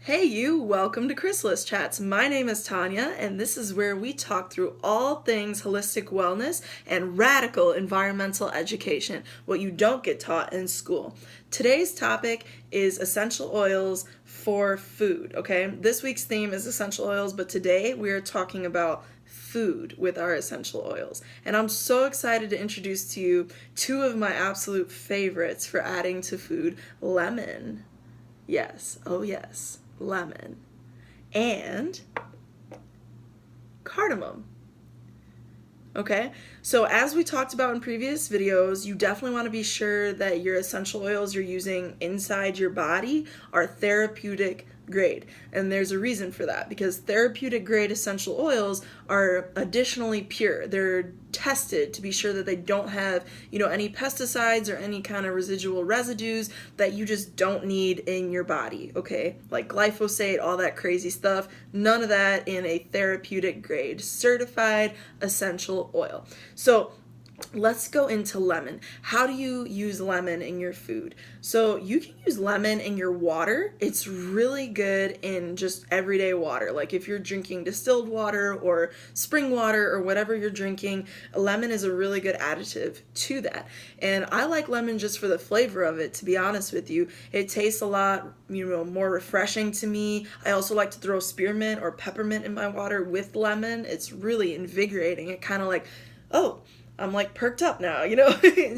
Hey you, welcome to Chrysalis Chats. My name is Tanya, and this is where we talk through all things holistic wellness and radical environmental education, what you don't get taught in school. Today's topic is essential oils for food, okay? This week's theme is essential oils, but today we are talking about food with our essential oils. And I'm so excited to introduce to you two of my absolute favorites for adding to food: lemon. Yes, oh yes, lemon, and cardamom. Okay, so as we talked about in previous videos, you definitely want to be sure that your essential oils you're using inside your body are therapeutic grade. And there's a reason for that, because therapeutic grade essential oils are additionally pure. They're tested to be sure that they don't have, any pesticides or any kind of residual residues that you just don't need in your body, okay? Like glyphosate, all that crazy stuff. None of that in a therapeutic grade, certified essential oil. So let's go into lemon. How do you use lemon in your food? So you can use lemon in your water. It's really good in just everyday water. Like if you're drinking distilled water or spring water or whatever you're drinking, lemon is a really good additive to that. And I like lemon just for the flavor of it, to be honest with you. It tastes a lot, more refreshing to me. I also like to throw spearmint or peppermint in my water with lemon. It's really invigorating. It kind of like, oh, I'm like perked up now, it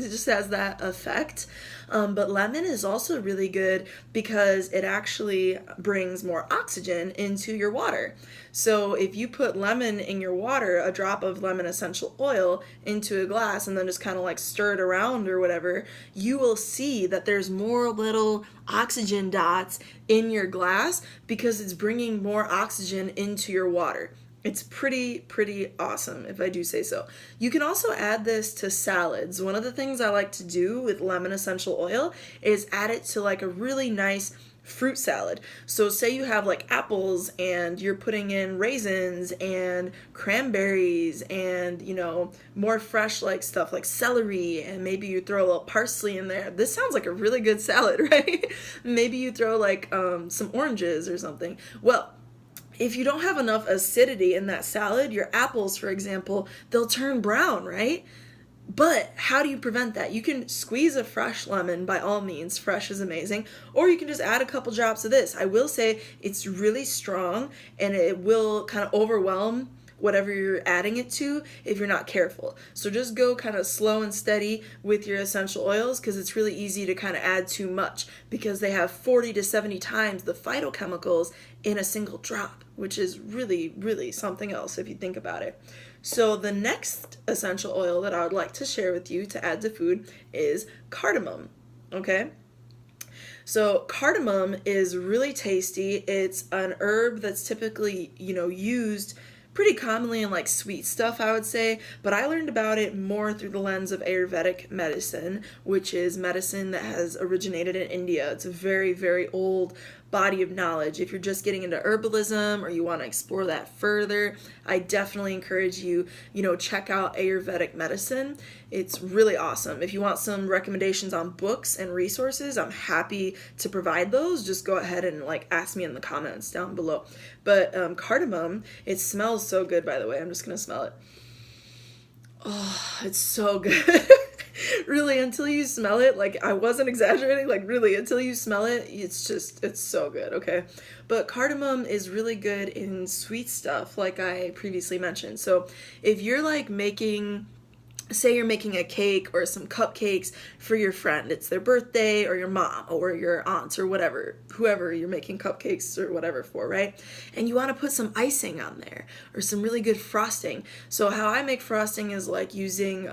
just has that effect. But lemon is also really good because it actually brings more oxygen into your water. So if you put lemon in your water, a drop of lemon essential oil into a glass and then just kind of like stir it around or whatever, you will see that there's more little oxygen dots in your glass because it's bringing more oxygen into your water. It's pretty awesome, if I do say so. You can also add this to salads. One of the things I like to do with lemon essential oil is add it to like a really nice fruit salad. So say you have like apples and you're putting in raisins and cranberries and, more fresh like stuff like celery, and maybe you throw a little parsley in there. This sounds like a really good salad, right? Maybe you throw like some oranges or something. Well, if you don't have enough acidity in that salad, your apples, for example, they'll turn brown, right? But how do you prevent that? You can squeeze a fresh lemon, by all means. Fresh is amazing. Or you can just add a couple drops of this. I will say it's really strong and it will kind of overwhelm whatever you're adding it to if you're not careful. So just go kind of slow and steady with your essential oils, because it's really easy to kind of add too much because they have 40 to 70 times the phytochemicals in a single drop, which is really something else if you think about it. So the next essential oil that I would like to share with you to add to food is cardamom, okay? So cardamom is really tasty. It's an herb that's typically, used pretty commonly in like sweet stuff, I would say, but I learned about it more through the lens of Ayurvedic medicine, which is medicine that has originated in India. It's a very old body of knowledge. If you're just getting into herbalism or you want to explore that further, I definitely encourage you, check out Ayurvedic medicine. It's really awesome. If you want some recommendations on books and resources, I'm happy to provide those. Just go ahead and ask me in the comments down below. But cardamom, it smells so good, by the way. I'm just going to smell it. Oh, it's so good. Really, until you smell it, I wasn't exaggerating, really, until you smell it, it's so good, okay? But cardamom is really good in sweet stuff, like I previously mentioned. So if you're say you're making a cake or some cupcakes for your friend, it's their birthday, or your mom or your aunts or whatever, whoever you're making cupcakes or whatever for, right? And you want to put some icing on there or some really good frosting. So how I make frosting is using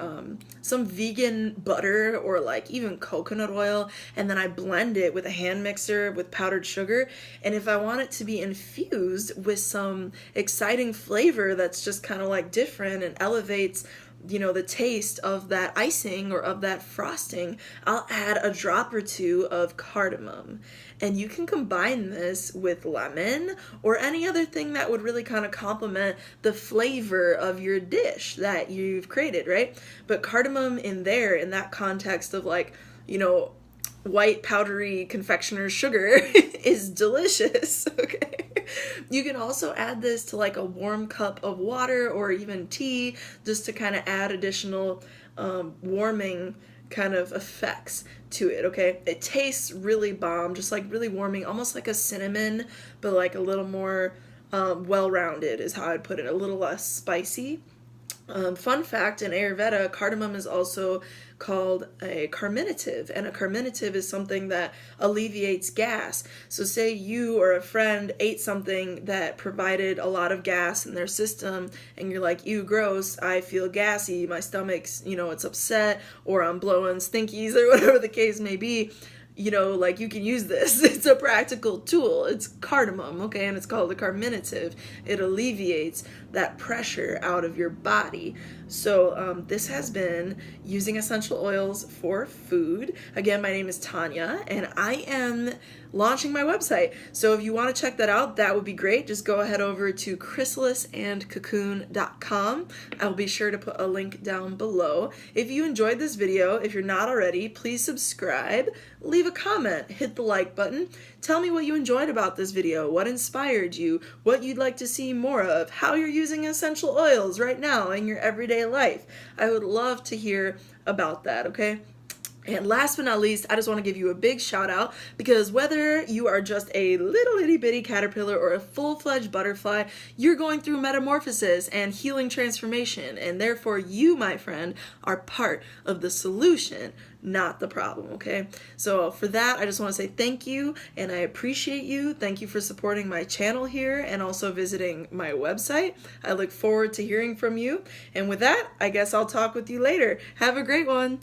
some vegan butter or even coconut oil, and then I blend it with a hand mixer with powdered sugar. And if I want it to be infused with some exciting flavor that's just kind of different and elevates the taste of that icing or of that frosting, I'll add a drop or two of cardamom. And you can combine this with lemon or any other thing that would really kind of complement the flavor of your dish that you've created, right? But cardamom in that context of white powdery confectioner's sugar is delicious. Okay. You can also add this to like a warm cup of water or even tea, just to kind of add additional warming kind of effects to it. Okay, it tastes really bomb, just like really warming, almost like a cinnamon, but like a little more well-rounded is how I'd put it, a little less spicy. Fun fact, in Ayurveda, cardamom is also called a carminative, and a carminative is something that alleviates gas. So say you or a friend ate something that provided a lot of gas in their system, and you're like, ew, gross, I feel gassy, my stomach's, it's upset, or I'm blowing stinkies, or whatever the case may be. Like, you can use this. It's a practical tool. It's cardamom, okay, and it's called a carminative. It alleviates that pressure out of your body. So this has been using essential oils for food. Again, my name is Tanya, and I am launching my website. So if you want to check that out, that would be great. Just go ahead over to chrysalisandcocoon.com. I'll be sure to put a link down below. If you enjoyed this video, if you're not already, please subscribe, leave a comment, hit the like button. Tell me what you enjoyed about this video, what inspired you, what you'd like to see more of, how you're using essential oils right now in your everyday life. I would love to hear about that, okay? And last but not least, I just want to give you a big shout out, because whether you are just a little itty bitty caterpillar or a full-fledged butterfly, you're going through metamorphosis and healing transformation, and therefore you, my friend, are part of the solution, not the problem, okay? So for that, I just want to say thank you, and I appreciate you. Thank you for supporting my channel here and also visiting my website. I look forward to hearing from you. And with that, I guess I'll talk with you later. Have a great one.